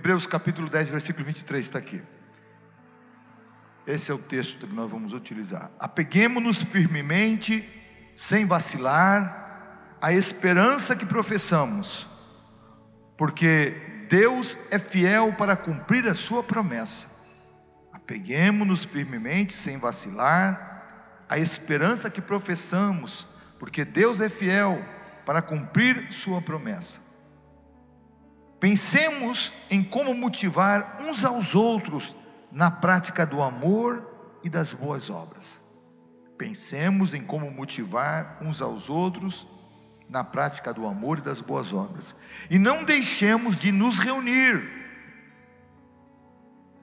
Hebreus capítulo 10, versículo 23 está aqui. Esse é o texto que nós vamos utilizar. Apeguemo-nos firmemente, sem vacilar, à esperança que professamos, porque Deus é fiel para cumprir a sua promessa. Apeguemo-nos firmemente, sem vacilar, à esperança que professamos, porque Deus é fiel para cumprir sua promessa. Pensemos em como motivar uns aos outros na prática do amor e das boas obras. Pensemos em como motivar uns aos outros na prática do amor e das boas obras. E não deixemos de nos reunir,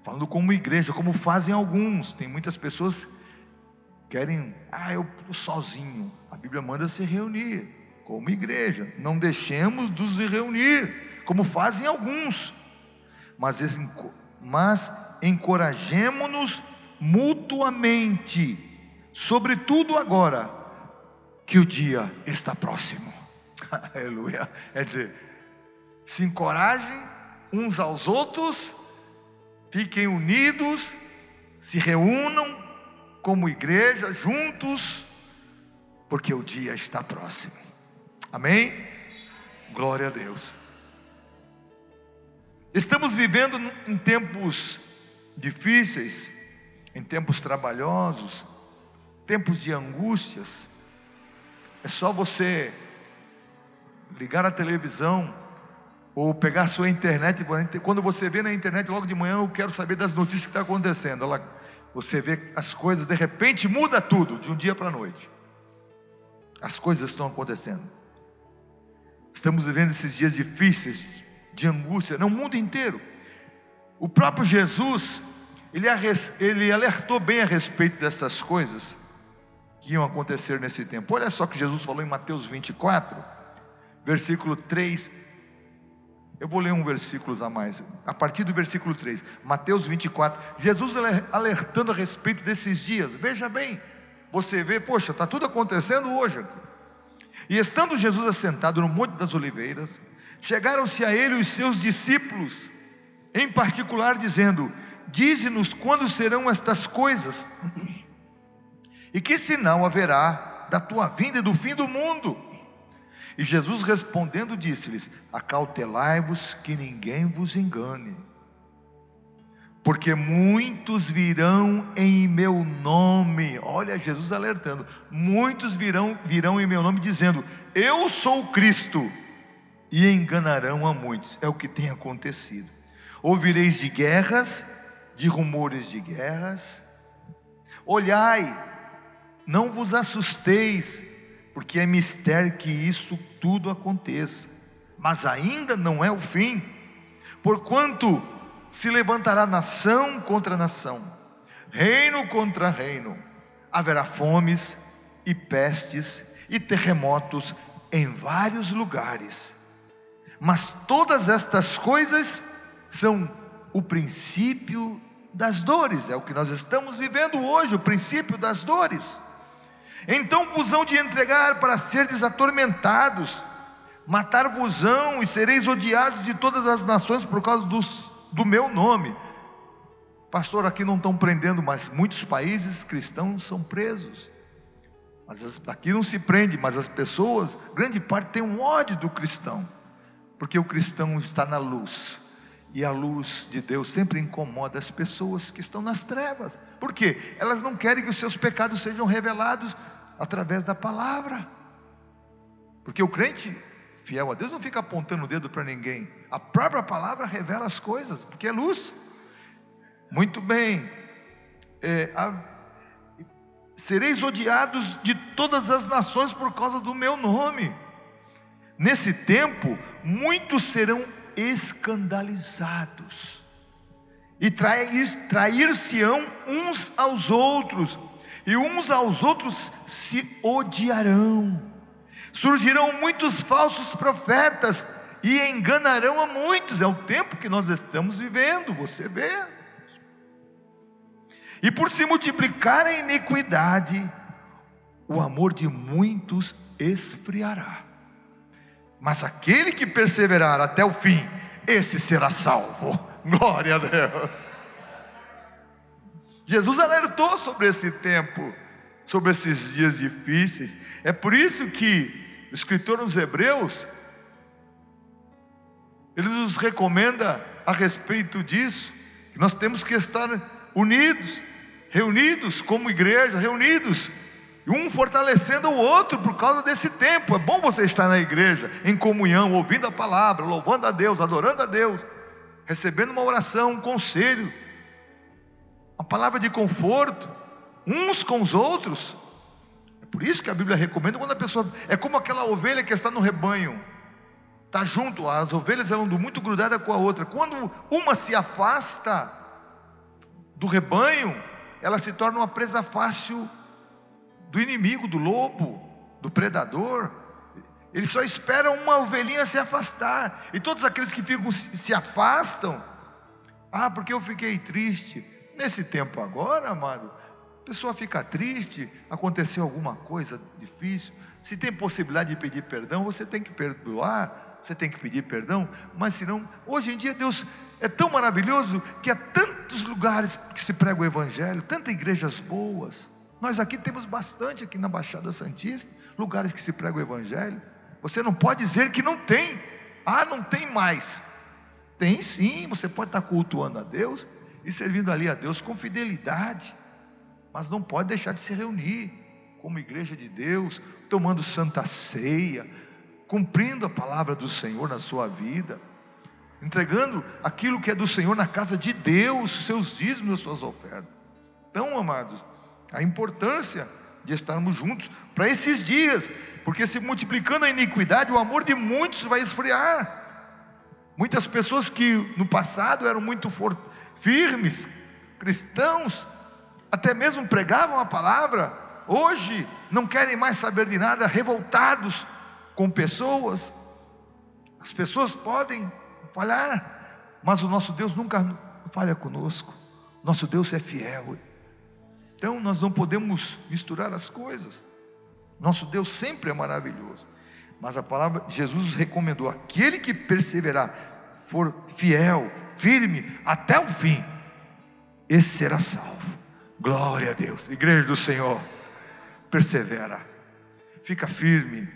falando como igreja, como fazem alguns. Tem muitas pessoas que querem, eu estou sozinho. A Bíblia manda se reunir como igreja. Não deixemos de nos reunir, como fazem alguns, mas encorajemo-nos mutuamente, sobretudo agora que o dia está próximo. Aleluia. Quer dizer, se encorajem uns aos outros, fiquem unidos, se reúnam como igreja juntos, porque o dia está próximo. Amém? Glória a Deus. Estamos vivendo em tempos difíceis, em tempos trabalhosos, tempos de angústias. É só você ligar a televisão ou pegar a sua internet. Quando você vê na internet logo de manhã, eu quero saber das notícias que estão acontecendo. Você vê as coisas, de repente muda tudo, de um dia para a noite. As coisas estão acontecendo. Estamos vivendo esses dias difíceis, de angústia, no mundo inteiro. O próprio Jesus, ele alertou bem a respeito dessas coisas que iam acontecer nesse tempo. Olha só o que Jesus falou em Mateus 24, versículo 3. Eu vou ler um versículo a mais, a partir do versículo 3, Mateus 24, Jesus alertando a respeito desses dias. Veja bem, você vê, poxa, está tudo acontecendo hoje aqui. E estando Jesus assentado no Monte das Oliveiras, chegaram-se a ele os seus discípulos, em particular dizendo: dize-nos quando serão estas coisas, e que sinal haverá da tua vinda e do fim do mundo? E Jesus respondendo disse-lhes: acautelai-vos que ninguém vos engane, porque muitos virão em meu nome. Olha, Jesus alertando: muitos virão em meu nome dizendo: eu sou o Cristo, e enganarão a muitos. É o que tem acontecido. Ouvireis de guerras, de rumores de guerras. Olhai, não vos assusteis, porque é mistério que isso tudo aconteça, mas ainda não é o fim. Porquanto se levantará nação contra nação, reino contra reino. Haverá fomes e pestes e terremotos em vários lugares. Mas todas estas coisas são o princípio das dores. É o que nós estamos vivendo hoje, o princípio das dores. Então vos hão de entregar para serdes atormentados, matar-vos-ão e sereis odiados de todas as nações por causa do meu nome. Pastor, aqui não estão prendendo, mas muitos países cristãos são presos. Aqui não se prende, mas as pessoas, grande parte, tem um ódio do cristão, porque o cristão está na luz, e a luz de Deus sempre incomoda as pessoas que estão nas trevas. Por quê? Elas não querem que os seus pecados sejam revelados através da palavra, porque o crente fiel a Deus não fica apontando o dedo para ninguém. A própria palavra revela as coisas, porque é luz. Muito bem. Sereis odiados de todas as nações por causa do meu nome. Nesse tempo, muitos serão escandalizados, e trair-se-ão uns aos outros, e uns aos outros se odiarão. Surgirão muitos falsos profetas, e enganarão a muitos. É o tempo que nós estamos vivendo, você vê. E por se multiplicar a iniquidade, o amor de muitos esfriará. Mas aquele que perseverar até o fim, esse será salvo. Glória a Deus. Jesus alertou sobre esse tempo, sobre esses dias difíceis. É por isso que o escritor dos Hebreus, ele nos recomenda a respeito disso, que nós temos que estar unidos, reunidos como igreja, reunidos, um fortalecendo o outro por causa desse tempo. É bom você estar na igreja, em comunhão, ouvindo a palavra, louvando a Deus, adorando a Deus, recebendo uma oração, um conselho, uma palavra de conforto, uns com os outros. É por isso que a Bíblia recomenda, quando a pessoa, é como aquela ovelha que está no rebanho, está junto, as ovelhas eram muito grudadas com a outra. Quando uma se afasta do rebanho, ela se torna uma presa fácil do inimigo, do lobo, do predador. Eles só esperam uma ovelhinha se afastar, e todos aqueles que ficam, se afastam, porque eu fiquei triste. Nesse tempo agora, amado, a pessoa fica triste, aconteceu alguma coisa difícil, se tem possibilidade de pedir perdão, você tem que perdoar, você tem que pedir perdão. Mas senão, hoje em dia Deus é tão maravilhoso, que há tantos lugares que se prega o Evangelho, tantas igrejas boas. Nós aqui temos bastante, aqui na Baixada Santista, lugares que se prega o Evangelho. Você não pode dizer que não tem. Não tem mais. Tem sim, você pode estar cultuando a Deus e servindo ali a Deus com fidelidade, mas não pode deixar de se reunir como igreja de Deus, tomando santa ceia, cumprindo a palavra do Senhor na sua vida, entregando aquilo que é do Senhor na casa de Deus, seus dízimos, suas ofertas. Então, amados, a importância de estarmos juntos para esses dias, porque se multiplicando a iniquidade, o amor de muitos vai esfriar. Muitas pessoas que no passado eram muito firmes, cristãos, até mesmo pregavam a palavra, hoje não querem mais saber de nada, revoltados com pessoas. As pessoas podem falhar, mas o nosso Deus nunca falha conosco. Nosso Deus é fiel. Então nós não podemos misturar as coisas. Nosso Deus sempre é maravilhoso, mas a palavra de Jesus recomendou: aquele que perseverar, for fiel, firme até o fim, esse será salvo. Glória a Deus. Igreja do Senhor, persevera, fica firme,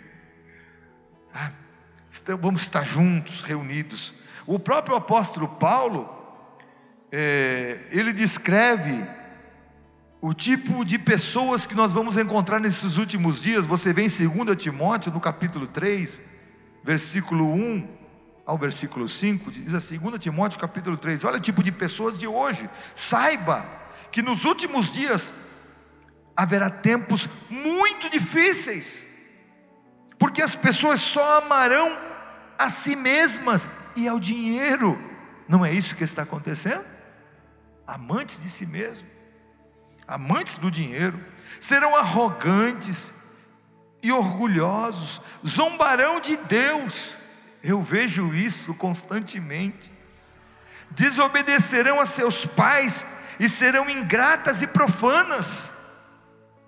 vamos estar juntos, reunidos. O próprio apóstolo Paulo, ele descreve o tipo de pessoas que nós vamos encontrar nesses últimos dias. Você vê em 2 Timóteo, no capítulo 3, versículo 1 ao versículo 5, diz assim, 2 Timóteo capítulo 3, olha o tipo de pessoas de hoje: saiba que nos últimos dias haverá tempos muito difíceis, porque as pessoas só amarão a si mesmas e ao dinheiro. Não é isso que está acontecendo? Amantes de si mesmo, amantes do dinheiro, serão arrogantes e orgulhosos, zombarão de Deus. Eu vejo isso constantemente. Desobedecerão a seus pais e serão ingratas e profanas.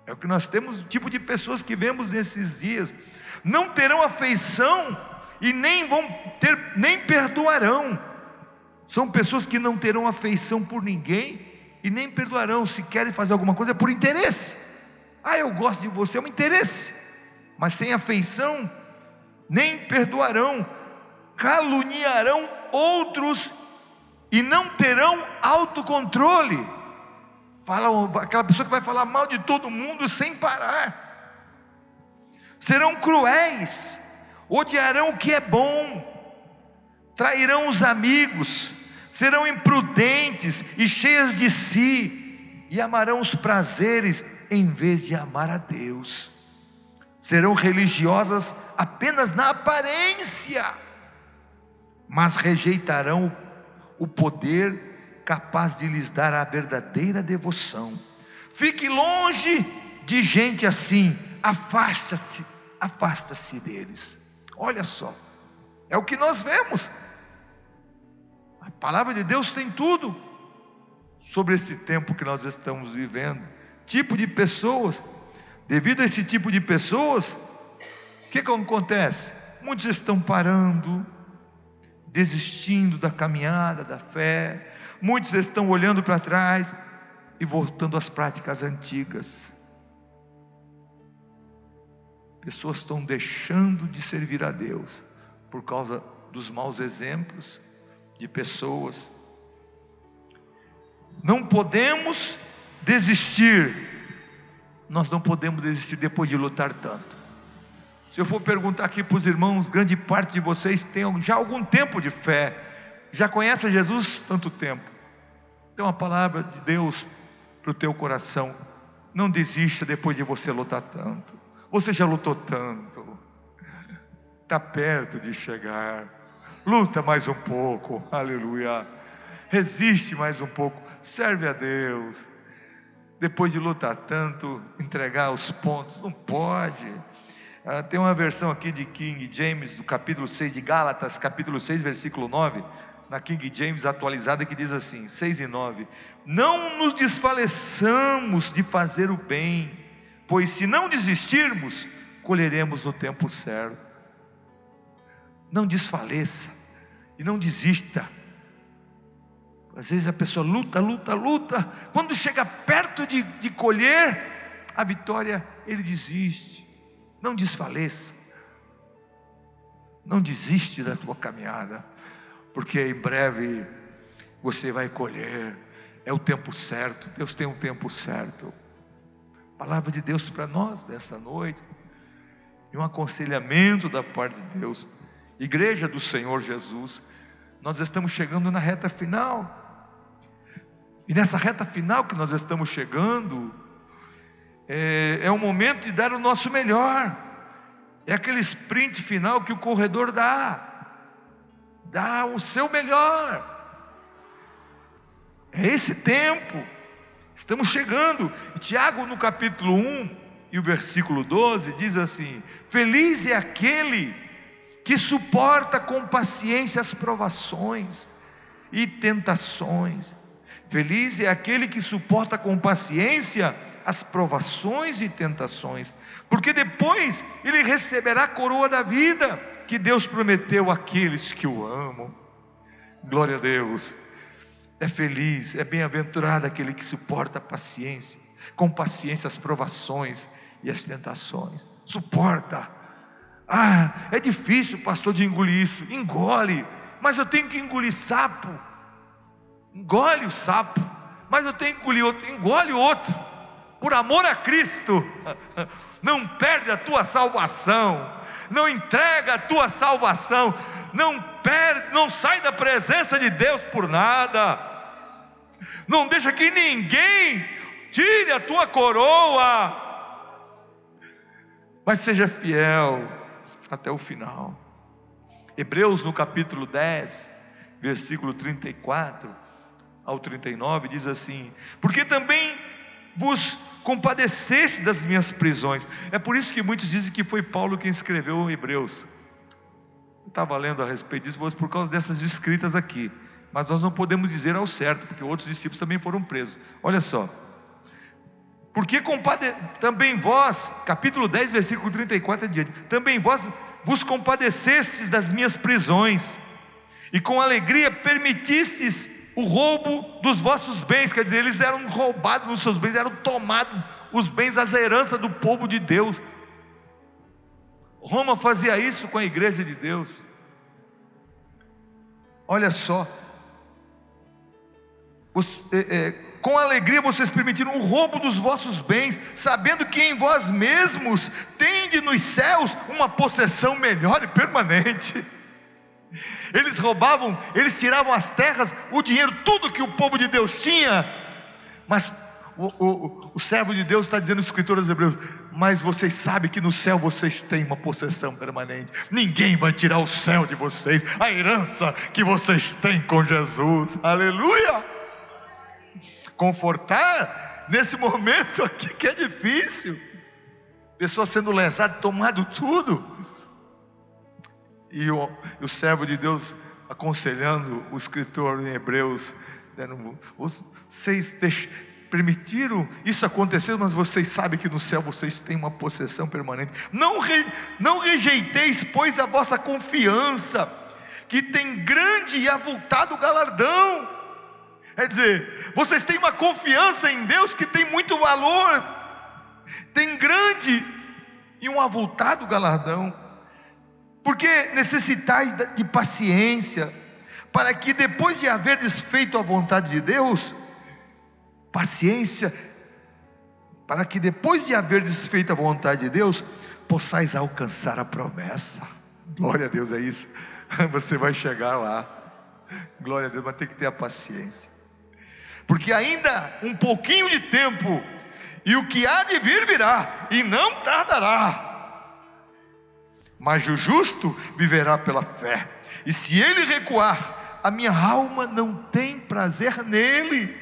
É o que nós temos, o tipo de pessoas que vemos nesses dias. Não terão afeição e nem perdoarão. São pessoas que não terão afeição por ninguém e nem perdoarão. Se querem fazer alguma coisa é por interesse. Eu gosto de você, é um interesse, mas sem afeição, nem perdoarão. Caluniarão outros e não terão autocontrole. Aquela pessoa que vai falar mal de todo mundo sem parar. Serão cruéis, odiarão o que é bom, trairão os amigos, serão imprudentes e cheias de si, e amarão os prazeres em vez de amar a Deus. Serão religiosas apenas na aparência, mas rejeitarão o poder capaz de lhes dar a verdadeira devoção. Fique longe de gente assim, afasta-se deles. Olha só, é o que nós vemos. A palavra de Deus tem tudo sobre esse tempo que nós estamos vivendo. Tipo de pessoas, devido a esse tipo de pessoas, o que acontece? Muitos estão parando desistindo da caminhada, da fé. Muitos estão olhando para trás e voltando às práticas antigas. Pessoas estão deixando de servir a Deus por causa dos maus exemplos de pessoas. Não podemos desistir. Nós não podemos desistir depois de lutar tanto. Se eu for perguntar aqui para os irmãos, grande parte de vocês tem já algum tempo de fé, já conhece Jesus tanto tempo. Tem uma palavra de Deus para o teu coração: não desista depois de você lutar tanto. Você já lutou tanto, está perto de chegar. Luta mais um pouco, aleluia. Resiste mais um pouco, serve a Deus. Depois de lutar tanto, entregar os pontos, não pode. Tem uma versão aqui de King James, do capítulo 6 de Gálatas, capítulo 6, versículo 9, na King James atualizada, que diz assim, 6 e 9: não nos desfaleçamos de fazer o bem, pois se não desistirmos, colheremos no tempo certo. Não desfaleça e não desista. Às vezes a pessoa luta, quando chega perto de colher a vitória, ele desiste. Não desfaleça, não desiste da tua caminhada, porque em breve você vai colher. É o tempo certo, Deus tem um tempo certo. Palavra de Deus para nós nessa noite, e um aconselhamento da parte de Deus. Igreja do Senhor Jesus, nós estamos chegando na reta final, e nessa reta final que nós estamos chegando, é o momento de dar o nosso melhor. É aquele sprint final que o corredor dá o seu melhor. É esse tempo, estamos chegando. Tiago, no capítulo 1 e o versículo 12, diz assim: feliz é aquele que suporta com paciência as provações e tentações. Feliz é aquele que suporta com paciência as provações e tentações, porque depois ele receberá a coroa da vida que Deus prometeu àqueles que o amam. Glória a Deus. É feliz, é bem-aventurado aquele que suporta com paciência as provações e as tentações. Suporta. É difícil, pastor, de engolir isso. Engole, mas eu tenho que engolir sapo. Engole o sapo, mas eu tenho que engolir outro. Engole o outro, por amor a Cristo. Não perde a tua salvação, não entrega a tua salvação, não sai da presença de Deus por nada. Não deixa que ninguém tire a tua coroa, mas seja fiel até o final. Hebreus, no capítulo 10, versículo 34 ao 39, diz assim: porque também vos compadeceste das minhas prisões. É por isso que muitos dizem que foi Paulo quem escreveu Hebreus. Eu estava lendo a respeito disso, por causa dessas escritas aqui, mas nós não podemos dizer ao certo, porque outros discípulos também foram presos. Olha só: porque também vós, capítulo 10, versículo 34 adiante, também vós vos compadecestes das minhas prisões, e com alegria permitistes o roubo dos vossos bens. Quer dizer, eles eram roubados nos seus bens, eram tomados os bens, as heranças do povo de Deus. Roma fazia isso com a igreja de Deus. Olha só, com alegria vocês permitiram o roubo dos vossos bens, sabendo que em vós mesmos tende nos céus uma possessão melhor e permanente. Eles roubavam, eles tiravam as terras, o dinheiro, tudo que o povo de Deus tinha. Mas o servo de Deus está dizendo, o escritor dos Hebreus: mas vocês sabem que no céu vocês têm uma possessão permanente. Ninguém vai tirar o céu de vocês, a herança que vocês têm com Jesus. Aleluia! Confortar nesse momento aqui que é difícil, pessoa sendo lesada, tomado tudo. E o servo de Deus aconselhando o escritor em Hebreus, vocês permitiram isso acontecer, mas vocês sabem que no céu vocês têm uma possessão permanente. Não rejeiteis, pois, a vossa confiança, que tem grande e avultado galardão. Quer dizer, vocês têm uma confiança em Deus que tem muito valor, tem grande e um avultado galardão, porque necessitais de paciência, para que depois de haver desfeito a vontade de Deus, paciência, para que depois de haver desfeito a vontade de Deus, possais alcançar a promessa. Glória a Deus, é isso. Você vai chegar lá. Glória a Deus, mas tem que ter a paciência, porque ainda um pouquinho de tempo, e o que há de vir virá, e não tardará. Mas o justo viverá pela fé, e se ele recuar, a minha alma não tem prazer nele.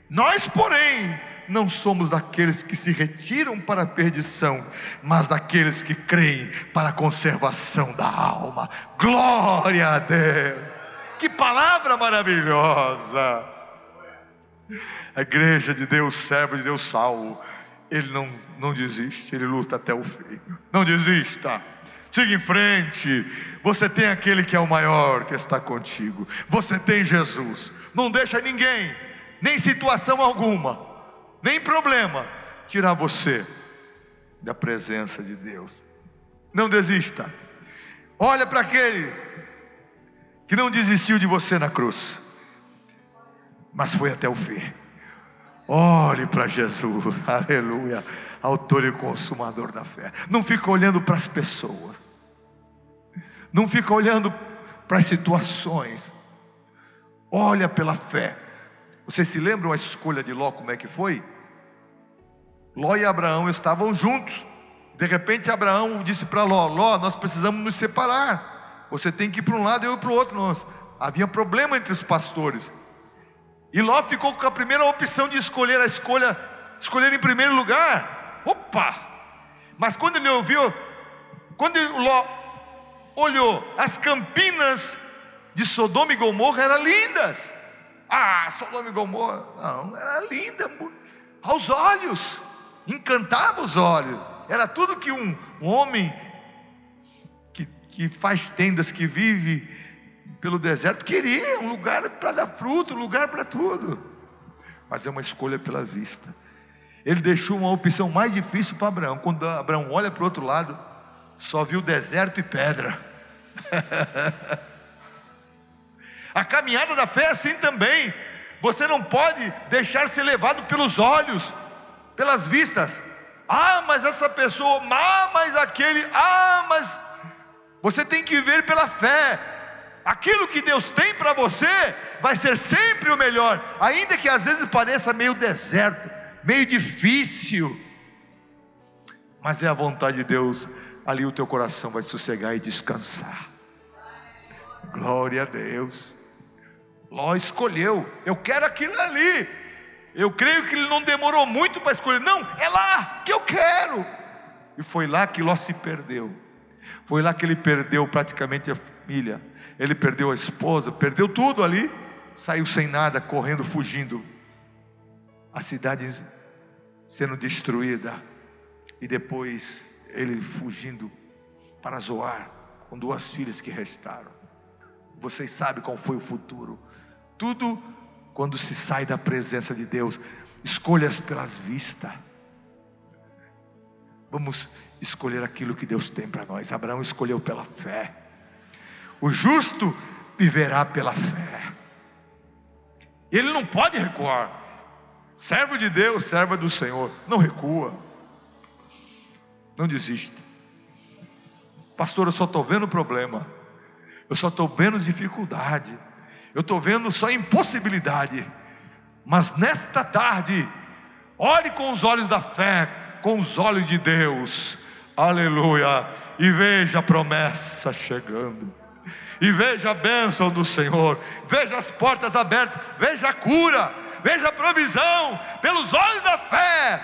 Nós, porém, não somos daqueles que se retiram para a perdição, mas daqueles que creem para a conservação da alma. Glória a Deus! Que palavra maravilhosa! A igreja de Deus, servo de Deus salvo, ele não desiste, ele luta até o fim. Não desista, siga em frente. Você tem aquele que é o maior, que está contigo. Você tem Jesus. Não deixa ninguém, nem situação alguma, nem problema, tirar você da presença de Deus. Não desista. Olha para aquele que não desistiu de você na cruz, mas foi até o fim. Olhe para Jesus, aleluia, autor e consumador da fé. Não fica olhando para as pessoas, não fica olhando para as situações, olha pela fé. Vocês se lembram a escolha de Ló, como é que foi? Ló e Abraão estavam juntos. De repente Abraão disse para Ló: Ló, nós precisamos nos separar, você tem que ir para um lado e eu para o outro. Havia problema entre os pastores, e Ló ficou com a primeira opção de escolher em primeiro lugar. Opa! Mas quando ele ouviu, quando Ló olhou, as campinas de Sodoma e Gomorra eram lindas. Sodoma e Gomorra, não, era linda aos olhos, encantava os olhos. Era tudo que um homem que faz tendas, que vive pelo deserto, queria. Um lugar para dar fruto, um lugar para tudo. Mas é uma escolha pela vista. Ele deixou uma opção mais difícil para Abraão. Quando Abraão olha para o outro lado, só viu deserto e pedra. A caminhada da fé é assim também. Você não pode deixar ser levado pelos olhos, pelas vistas. Mas essa pessoa, mas aquele, mas... Você tem que viver pela fé. Aquilo que Deus tem para você vai ser sempre o melhor, ainda que às vezes pareça meio deserto, meio difícil, mas é a vontade de Deus. Ali o teu coração vai sossegar e descansar. Glória a Deus. Ló escolheu: eu quero aquilo ali. Eu creio que ele não demorou muito para escolher. Não, é lá que eu quero. E foi lá que Ló se perdeu. Foi lá que ele perdeu praticamente a família. Ele perdeu a esposa, perdeu tudo ali. Saiu sem nada, correndo, fugindo. A cidade sendo destruída. E depois ele fugindo para Zoar, com 2 filhas que restaram. Vocês sabem qual foi o futuro. Tudo quando se sai da presença de Deus. Escolhas pelas vistas. Vamos escolher aquilo que Deus tem para nós. Abraão escolheu pela fé. O justo viverá pela fé. Ele não pode recuar. Servo de Deus, serva do Senhor, não recua, não desista. Pastor, eu só estou vendo problema, eu só estou vendo dificuldade, eu estou vendo só impossibilidade. Mas nesta tarde, olhe com os olhos da fé, com os olhos de Deus, aleluia, e veja a promessa chegando, e veja a bênção do Senhor, veja as portas abertas, veja a cura, veja a provisão. Pelos olhos da fé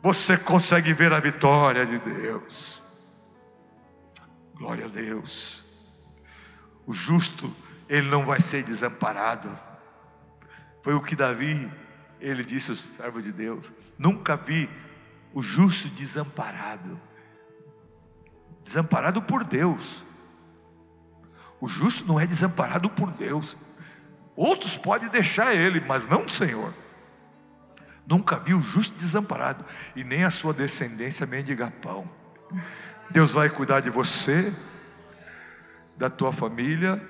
você consegue ver a vitória de Deus. Glória a Deus. O justo, ele não vai ser desamparado. Foi o que Davi, ele disse, o servo de Deus: nunca vi o justo desamparado. Desamparado por Deus. O justo não é desamparado por Deus. Outros podem deixar ele, mas não o Senhor. Nunca vi o justo desamparado, e nem a sua descendência mendigar pão. Deus vai cuidar de você, da tua família.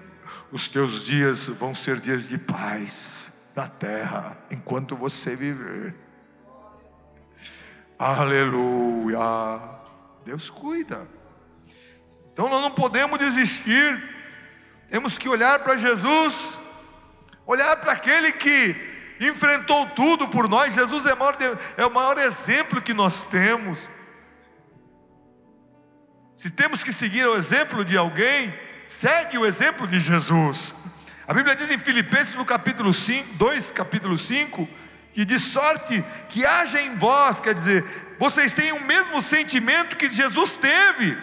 Os teus dias vão ser dias de paz na terra, enquanto você viver. Aleluia. Deus cuida. Então nós não podemos desistir. Temos que olhar para Jesus, olhar para aquele que enfrentou tudo por nós. Jesus é o maior exemplo que nós temos. Se temos que seguir o exemplo de alguém, segue o exemplo de Jesus. A Bíblia diz em Filipenses no capítulo 5, que de sorte que haja em vós, quer dizer, vocês têm o mesmo sentimento que Jesus teve,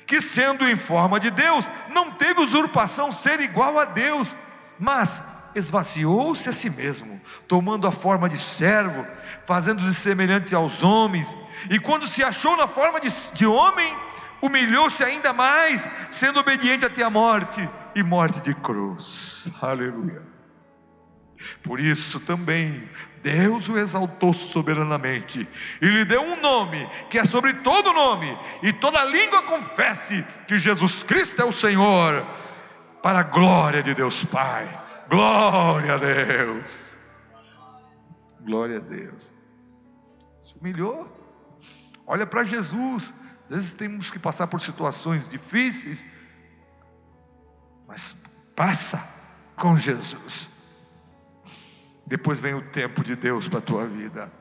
que sendo em forma de Deus, não teve usurpação ser igual a Deus, mas esvaziou-se a si mesmo, tomando a forma de servo, fazendo-se semelhante aos homens, e quando se achou na forma de homem, humilhou-se ainda mais, sendo obediente até a morte, e morte de cruz. Aleluia. Por isso também Deus o exaltou soberanamente, e lhe deu um nome, que é sobre todo nome, e toda língua confesse que Jesus Cristo é o Senhor, para a glória de Deus Pai. Glória a Deus. Glória a Deus. Se humilhou. Olha para Jesus. Às vezes temos que passar por situações difíceis, mas passa com Jesus. Depois vem o tempo de Deus para a tua vida.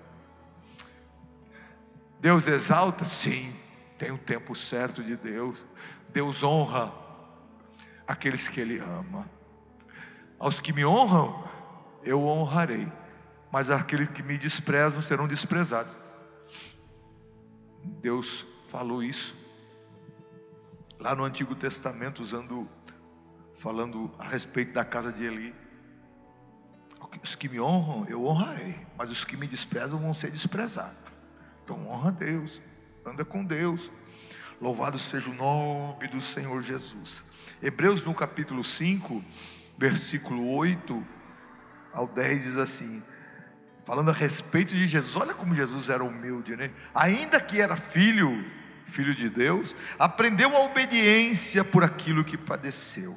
Deus exalta? Sim, tem o tempo certo de Deus. Deus honra aqueles que Ele ama. Aos que me honram, eu honrarei, mas aqueles que me desprezam serão desprezados. Deus falou isso lá no Antigo Testamento, falando a respeito da casa de Eli. Os que me honram, eu honrarei, mas os que me desprezam vão ser desprezados. Então honra a Deus, anda com Deus. Louvado seja o nome do Senhor Jesus. Hebreus no capítulo 5, versículo 8 ao 10 diz assim, falando a respeito de Jesus. Olha como Jesus era humilde, né? Ainda que era filho de Deus, aprendeu a obediência por aquilo que padeceu.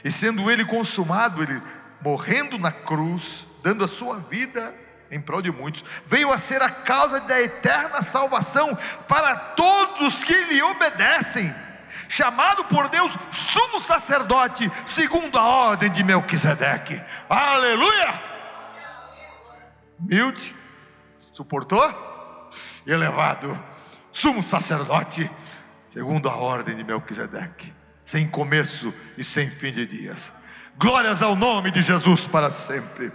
E sendo ele consumado, ele morrendo na cruz, dando a sua vida em prol de muitos, veio a ser a causa da eterna salvação para todos os que lhe obedecem, chamado por Deus sumo sacerdote, segundo a ordem de Melquisedeque. Aleluia! Humilde, suportou, elevado, sumo sacerdote, segundo a ordem de Melquisedeque, sem começo e sem fim de dias. Glórias ao nome de Jesus para sempre.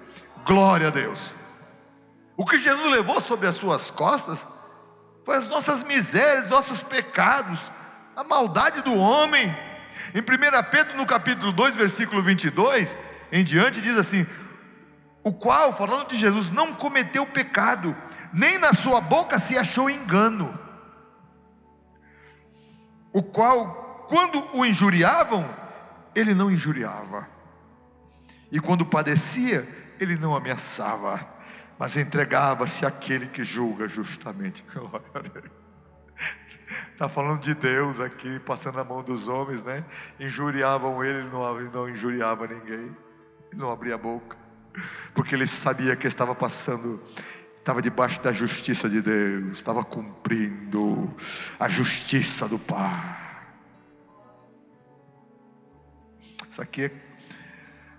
Glória a Deus. O que Jesus levou sobre as suas costas foi as nossas misérias, nossos pecados, a maldade do homem. Em 1 Pedro no capítulo 2 versículo 22 em diante diz assim, o qual, falando de Jesus, não cometeu pecado, nem na sua boca se achou engano, o qual, quando o injuriavam, ele não injuriava, e quando padecia, ele não ameaçava, mas entregava-se àquele que julga justamente. Glória a Deus. Está falando de Deus aqui, passando a mão dos homens, né? Injuriavam ele não injuriava ninguém, ele não abria a boca, porque ele sabia que estava debaixo da justiça de Deus, estava cumprindo a justiça do Pai. Isso aqui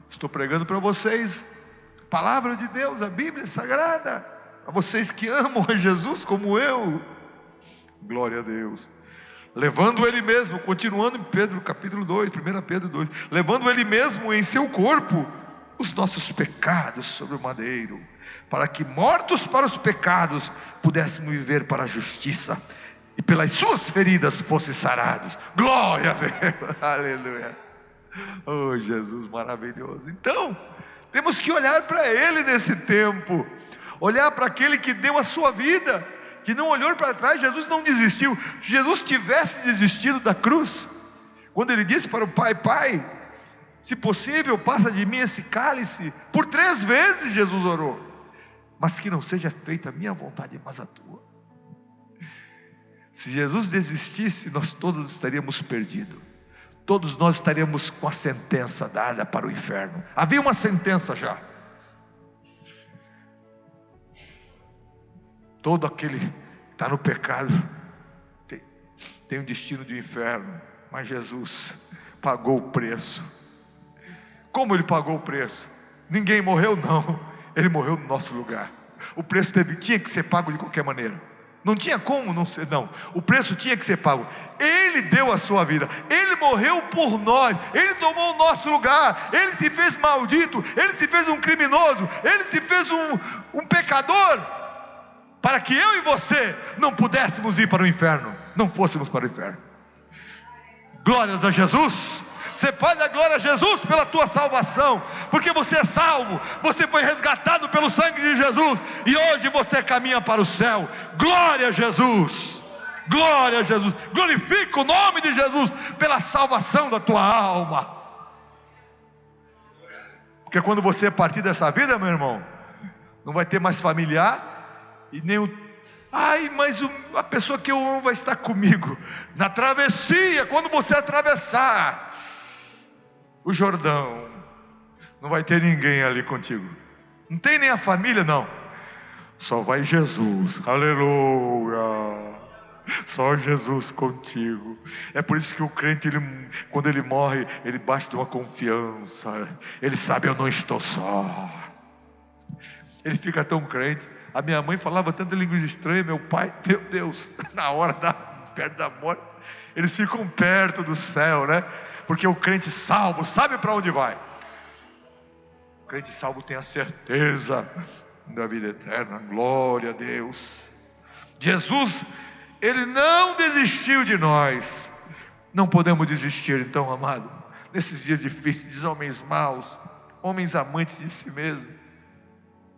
estou pregando para vocês, palavra de Deus, a Bíblia Sagrada, a vocês que amam a Jesus como eu. Glória a Deus. Levando ele mesmo, continuando em Pedro capítulo 2, 1 Pedro 2, levando ele mesmo em seu corpo os nossos pecados sobre o madeiro, para que mortos para os pecados pudéssemos viver para a justiça, e pelas suas feridas fossem sarados. Glória a Deus. Aleluia. Oh Jesus maravilhoso. Então temos que olhar para Ele nesse tempo, olhar para aquele que deu a sua vida, que não olhou para trás. Jesus não desistiu. Se Jesus tivesse desistido da cruz, Quando ele disse para o Pai: Pai, se possível, passa de mim esse cálice. Por 3 vezes Jesus orou: mas que não seja feita a minha vontade, mas a tua. Se Jesus desistisse, nós todos estaríamos perdidos. Todos nós estaríamos com a sentença dada para o inferno. Havia uma sentença já. Todo aquele que está no pecado tem um destino de inferno. Mas Jesus pagou o preço. Como ele pagou o preço? Ninguém morreu, não. Ele morreu no nosso lugar. O preço tinha que ser pago de qualquer maneira. Não tinha como não ser, não. O preço tinha que ser pago. Ele deu a sua vida. Ele morreu por nós. Ele tomou o nosso lugar. Ele se fez maldito. Ele se fez um criminoso. Ele se fez um pecador, para que eu e você não pudéssemos ir para o inferno. Não fôssemos para o inferno. Glórias a Jesus. Você pode dar glória a Jesus pela tua salvação, porque você é salvo, você foi resgatado pelo sangue de Jesus, e hoje você caminha para o céu. Glória a Jesus, glória a Jesus. Glorifica o nome de Jesus pela salvação da tua alma, porque quando você partir dessa vida, meu irmão, não vai ter mais familiar, e nem mas a pessoa que eu amo vai estar comigo na travessia. Quando você atravessar o Jordão, não vai ter ninguém ali contigo. Não tem nem a família, não. Só vai Jesus. Aleluia. Só Jesus contigo. É por isso que o crente, quando ele morre, ele baixa de uma confiança. Ele sabe: eu não estou só. Ele fica tão crente. A minha mãe falava tanta língua estranha. Meu pai, meu Deus, na hora perto da morte, eles ficam perto do céu, né? Porque o crente salvo sabe para onde vai. O crente salvo tem a certeza da vida eterna. Glória a Deus. Jesus, Ele não desistiu de nós. Não podemos desistir então, amado, nesses dias difíceis, homens maus, homens amantes de si mesmo,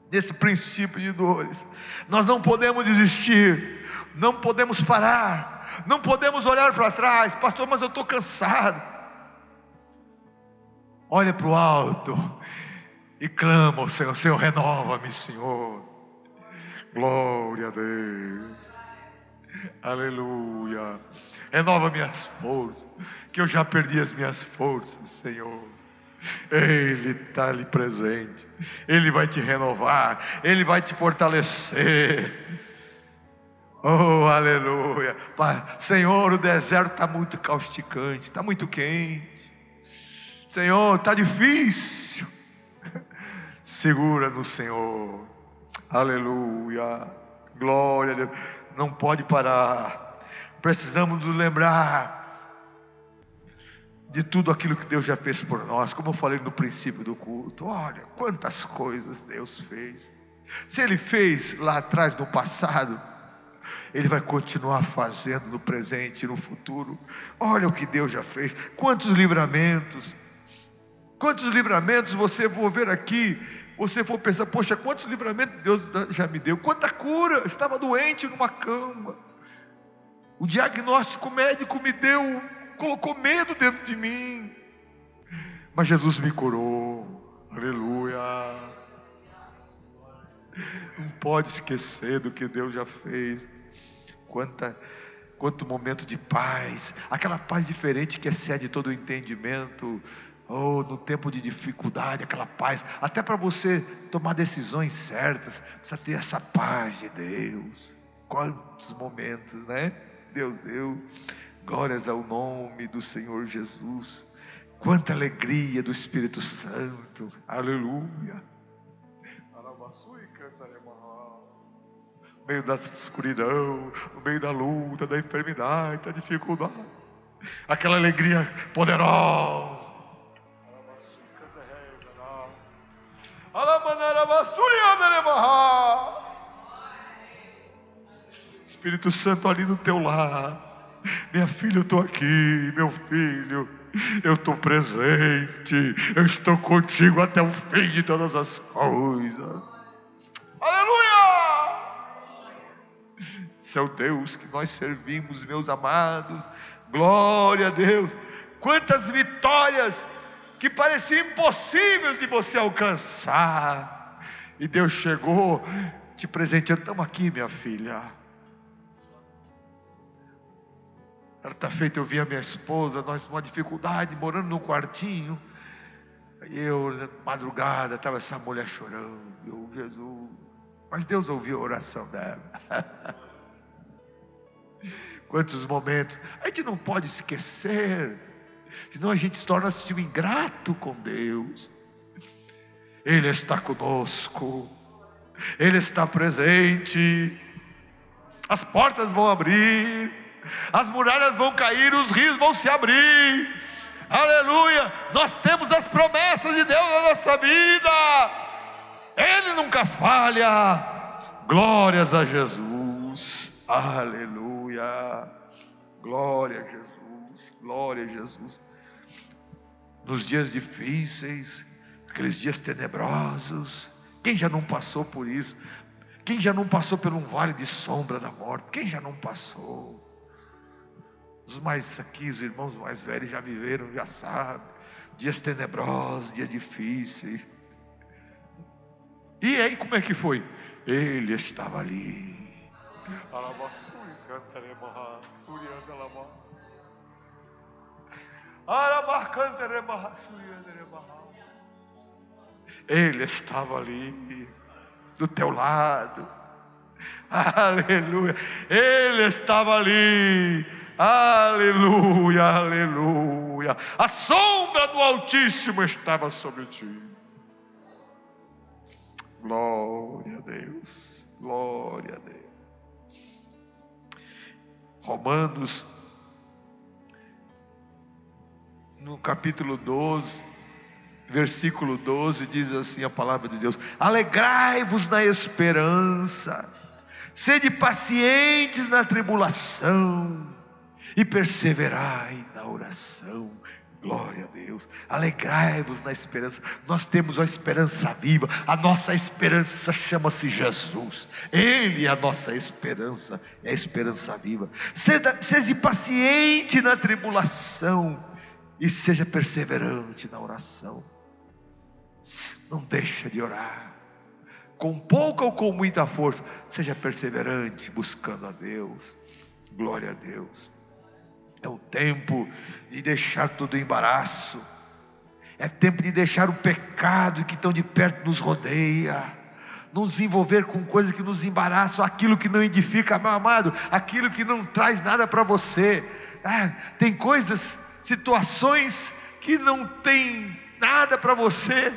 desse princípio de dores. Nós não podemos desistir. Não podemos parar. Não podemos olhar para trás. Pastor, mas eu estou cansado. Olha para o alto e clama ao Senhor: Senhor, renova-me, Senhor. Glória a Deus. Aleluia. Renova minhas forças, que eu já perdi as minhas forças, Senhor. Ele está ali presente. Ele vai te renovar. Ele vai te fortalecer. Oh, aleluia. Senhor, o deserto está muito causticante, está muito quente. Senhor, está difícil. Segura no Senhor. Aleluia. Glória a Deus. Não pode parar. Precisamos nos lembrar de tudo aquilo que Deus já fez por nós. Como eu falei no princípio do culto, olha quantas coisas Deus fez. Se Ele fez lá atrás no passado, Ele vai continuar fazendo no presente e no futuro. Olha o que Deus já fez. Quantos livramentos. Quantos livramentos você for ver aqui, você for pensar: poxa, quantos livramentos Deus já me deu. Quanta cura. Estava doente numa cama. O diagnóstico médico me deu, colocou medo dentro de mim, mas Jesus me curou. Aleluia. Não pode esquecer do que Deus já fez. Quanto momento de paz, aquela paz diferente que excede todo o entendimento. Oh, no tempo de dificuldade, aquela paz, até para você tomar decisões certas, precisa ter essa paz de Deus. Quantos momentos, né? Deus deu. Glórias ao nome do Senhor Jesus. Quanta alegria do Espírito Santo. Aleluia. No meio da escuridão, no meio da luta, da enfermidade, da dificuldade, aquela alegria poderosa. Espírito Santo ali no teu lar. Minha filha, eu estou aqui. Meu filho, eu estou presente. Eu estou contigo até o fim de todas as coisas. Aleluia. Esse é o Deus que nós servimos, meus amados. Glória a Deus. Quantas vitórias que pareciam impossíveis de você alcançar, e Deus chegou te presenteando. Estamos aqui, minha filha. Certa feita eu vi a minha esposa, nós com uma dificuldade, morando num quartinho. Eu, na madrugada, estava essa mulher chorando. Eu, Jesus, mas Deus ouviu a oração dela. Quantos momentos, a gente não pode esquecer, senão a gente se torna assim, ingrato com Deus. Ele está conosco, Ele está presente, as portas vão abrir, as muralhas vão cair, os rios vão se abrir, aleluia. Nós temos as promessas de Deus na nossa vida, Ele nunca falha. Glórias a Jesus, aleluia, glória a Jesus, glória a Jesus. Nos dias difíceis, aqueles dias tenebrosos, quem já não passou por isso? Quem já não passou por um vale de sombra da morte? Quem já não passou? Os mais aqui, os irmãos mais velhos já viveram, já sabem. Dias tenebrosos, dias difíceis. E aí como é que foi? Ele estava ali. Ele estava ali do teu lado, aleluia. Ele estava ali, aleluia, aleluia. A sombra do Altíssimo estava sobre ti. Glória a Deus, glória a Deus. Romanos, no capítulo 12, versículo 12, diz assim a palavra de Deus: alegrai-vos na esperança, sede pacientes na tribulação e perseverai na oração. Glória a Deus, alegrai-vos na esperança. Nós temos a esperança viva, a nossa esperança chama-se Jesus, Ele é a nossa esperança, é a esperança viva. Seja paciente na tribulação e seja perseverante na oração. Não deixa de orar, com pouca ou com muita força, seja perseverante buscando a Deus. Glória a Deus. É o tempo de deixar todo o embaraço, é tempo de deixar o pecado que tão de perto nos rodeia, nos envolver com coisas que nos embaraçam, aquilo que não edifica, meu amado, aquilo que não traz nada para você. Tem coisas, situações que não tem nada para você,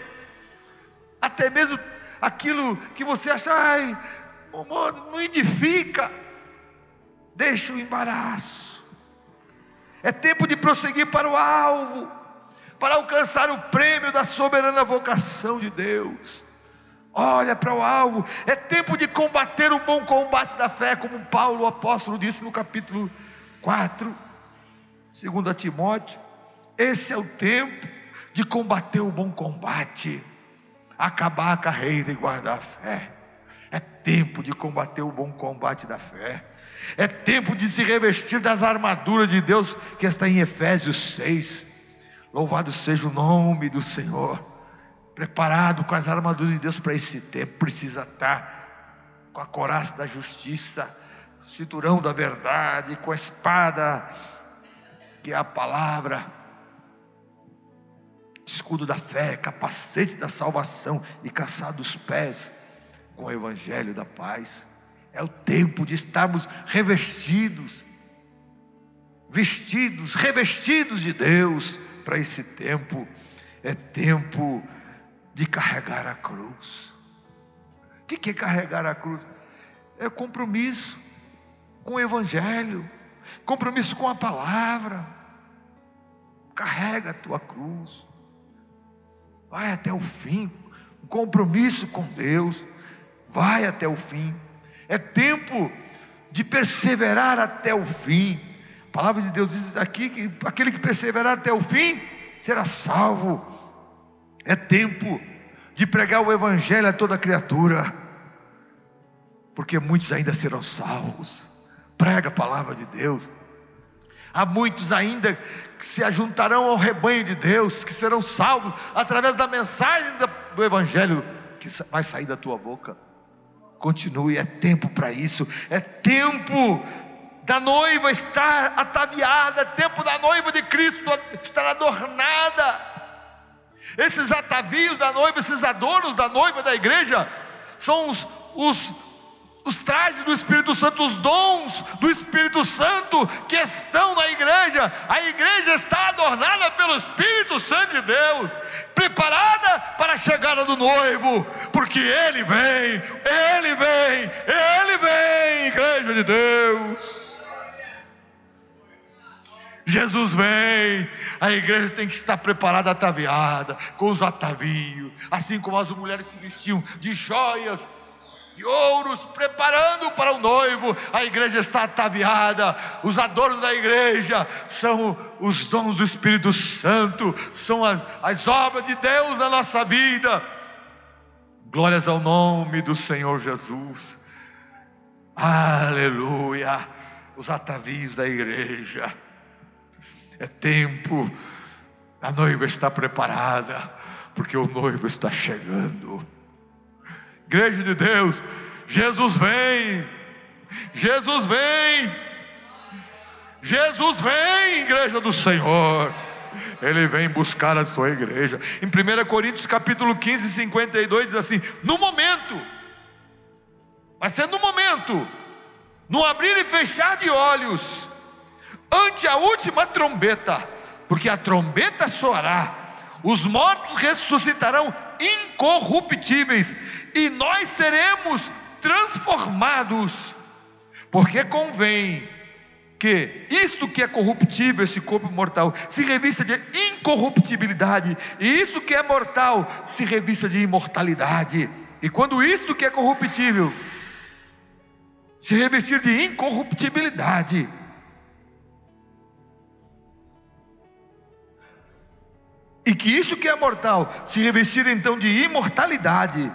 até mesmo aquilo que você acha, não edifica, deixa o embaraço. É tempo de prosseguir para o alvo, para alcançar o prêmio da soberana vocação de Deus. Olha para o alvo. É tempo de combater o bom combate da fé, como Paulo, o apóstolo, disse no capítulo 4, 2 Timóteo. Esse é o tempo de combater o bom combate, acabar a carreira e guardar a fé. É tempo de combater o bom combate da fé. É tempo de se revestir das armaduras de Deus, que está em Efésios 6. Louvado seja o nome do Senhor. Preparado com as armaduras de Deus para esse tempo. Precisa estar com a couraça da justiça, cinturão da verdade, com a espada que é a palavra, escudo da fé, capacete da salvação e calçado os pés com o evangelho da paz. É o tempo de estarmos revestidos, revestidos de Deus para esse tempo. É tempo de carregar a cruz. O que é carregar a cruz? É compromisso com o evangelho, compromisso com a palavra. Carrega a tua cruz, vai até o fim, um compromisso com Deus, vai até o fim. É tempo de perseverar até o fim. A palavra de Deus diz aqui que aquele que perseverar até o fim será salvo. É tempo de pregar o evangelho a toda criatura, porque muitos ainda serão salvos. Prega a palavra de Deus. Há muitos ainda que se ajuntarão ao rebanho de Deus, que serão salvos através da mensagem do Evangelho que vai sair da tua boca. Continue, é tempo para isso, é tempo da noiva estar ataviada, é tempo da noiva de Cristo estar adornada. Esses atavios da noiva, esses adornos da noiva da igreja, são os trajes do Espírito Santo, os dons do Espírito Santo que estão na igreja. A igreja está adornada pelo Espírito Santo de Deus, preparada para a chegada do noivo, porque Ele vem, Ele vem, Ele vem, igreja de Deus. Jesus vem, a igreja tem que estar preparada, ataviada, com os atavios, assim como as mulheres se vestiam de joias, de ouros, preparando para o noivo. A igreja está ataviada. Os adornos da igreja são os dons do Espírito Santo, são as obras de Deus na nossa vida. Glórias ao nome do Senhor Jesus. Aleluia. Os atavios da igreja. É tempo, a noiva está preparada, porque o noivo está chegando. Igreja de Deus, Jesus vem, Jesus vem, Jesus vem, igreja do Senhor. Ele vem buscar a sua igreja. Em 1 Coríntios capítulo 15, 52 diz assim: no momento, vai ser no momento, no abrir e fechar de olhos, ante a última trombeta, porque a trombeta soará, os mortos ressuscitarão incorruptíveis, e nós seremos transformados, porque convém que isto que é corruptível, esse corpo mortal, se revista de incorruptibilidade, e isso que é mortal se revista de imortalidade. E quando isto que é corruptível se revestir de incorruptibilidade, e que isso que é mortal se revestir então de imortalidade,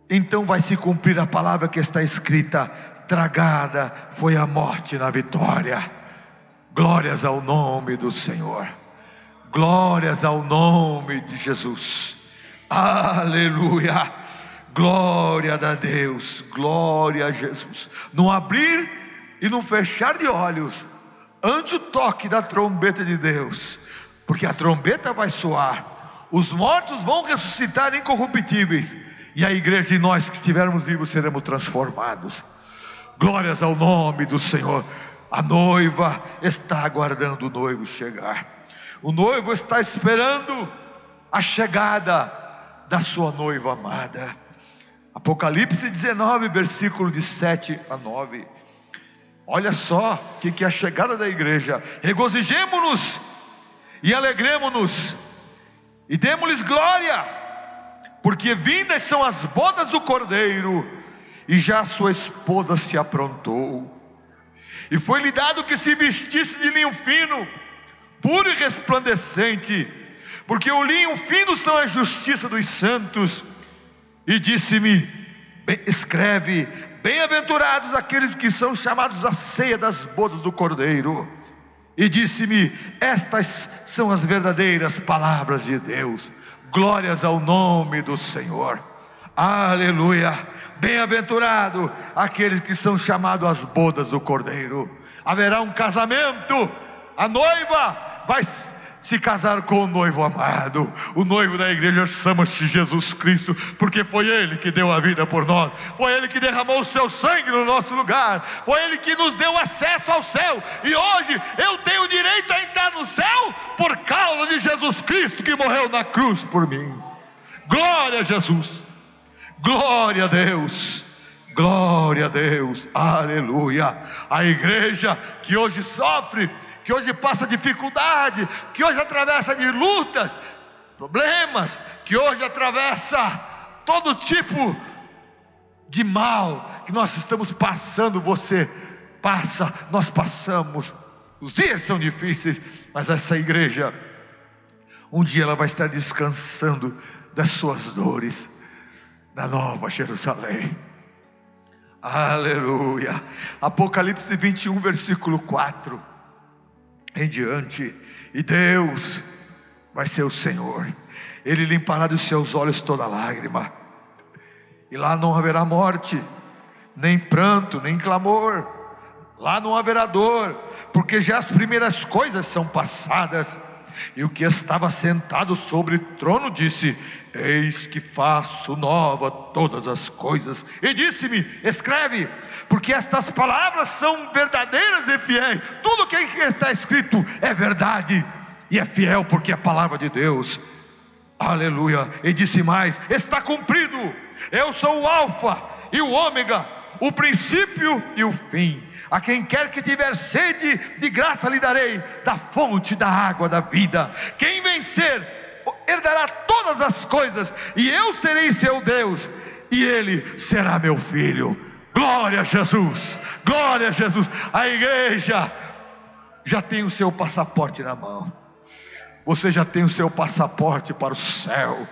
então vai se cumprir a palavra que está escrita: tragada foi a morte na vitória. Glórias ao nome do Senhor, glórias ao nome de Jesus, aleluia, glória a Deus, glória a Jesus. No abrir e no fechar de olhos, ante o toque da trombeta de Deus, porque a trombeta vai soar, os mortos vão ressuscitar incorruptíveis, e a igreja e nós que estivermos vivos seremos transformados. Glórias ao nome do Senhor. A noiva está aguardando o noivo chegar, o noivo está esperando a chegada da sua noiva amada. Apocalipse 19, versículo de 7 a 9. Olha só o que é a chegada da igreja: regozijemo-nos e alegremo-nos e demos-lhes glória, porque vindas são as bodas do Cordeiro, e já sua esposa se aprontou. E foi-lhe dado que se vestisse de linho fino, puro e resplandecente, porque o linho fino são a justiça dos santos. E disse-me: escreve, bem-aventurados aqueles que são chamados à ceia das bodas do Cordeiro. E disse-me: estas são as verdadeiras palavras de Deus. Glórias ao nome do Senhor, aleluia. Bem-aventurado aqueles que são chamados às bodas do Cordeiro. Haverá um casamento, a noiva vai se casar com o noivo amado. O noivo da igreja chama-se Jesus Cristo, porque foi Ele que deu a vida por nós, foi Ele que derramou o seu sangue no nosso lugar, foi Ele que nos deu acesso ao céu, e hoje eu tenho o direito a entrar no céu por causa de Jesus Cristo que morreu na cruz por mim. Glória a Jesus, glória a Deus, glória a Deus, aleluia. A igreja que hoje sofre, que hoje passa dificuldade, que hoje atravessa de lutas, problemas, que hoje atravessa todo tipo de mal que nós estamos passando, você passa, nós passamos. Os dias são difíceis, mas essa igreja, um dia ela vai estar descansando das suas dores na Nova Jerusalém. Aleluia. Apocalipse 21, versículo 4 em diante. E Deus vai ser o Senhor, Ele limpará dos seus olhos toda lágrima, e lá não haverá morte, nem pranto, nem clamor. Lá não haverá dor, porque já as primeiras coisas são passadas. E o que estava sentado sobre o trono disse: eis que faço nova todas as coisas. E disse-me: escreve, porque estas palavras são verdadeiras e fiéis. Tudo que está escrito é verdade e é fiel, porque é a palavra de Deus. Aleluia. E disse mais: está cumprido. Eu sou o alfa e o ômega, o princípio e o fim. A quem quer que tiver sede, de graça lhe darei da fonte da água da vida. Quem vencer herdará todas as coisas, e eu serei seu Deus, e ele será meu filho. Glória a Jesus, glória a Jesus. A igreja já tem o seu passaporte na mão. Você já tem o seu passaporte para o céu.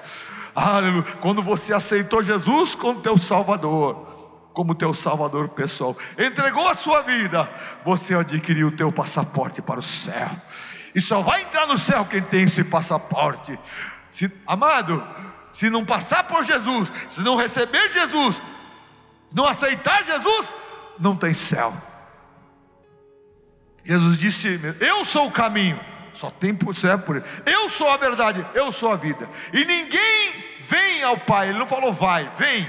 Aleluia. Quando você aceitou Jesus como teu Salvador, como teu Salvador pessoal, entregou a sua vida, você adquiriu o teu passaporte para o céu. E só vai entrar no céu quem tem esse passaporte. Amado, se não passar por Jesus, se não receber Jesus, se não aceitar Jesus, não tem céu. Jesus disse: eu sou o caminho. Só tem por céu por ele. Eu sou a verdade, eu sou a vida. E ninguém vem ao Pai. Ele não falou vai, vem.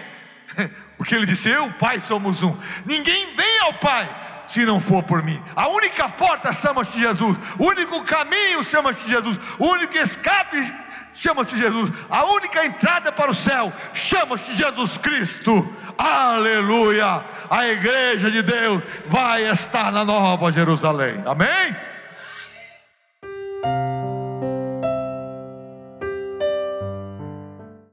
Porque ele disse: eu e o Pai somos um. Ninguém vem ao Pai se não for por mim. A única porta chama-se Jesus. O único caminho chama-se Jesus. O único escape chama-se Jesus. A única entrada para o céu chama-se Jesus Cristo. Aleluia. A igreja de Deus vai estar na Nova Jerusalém. Amém?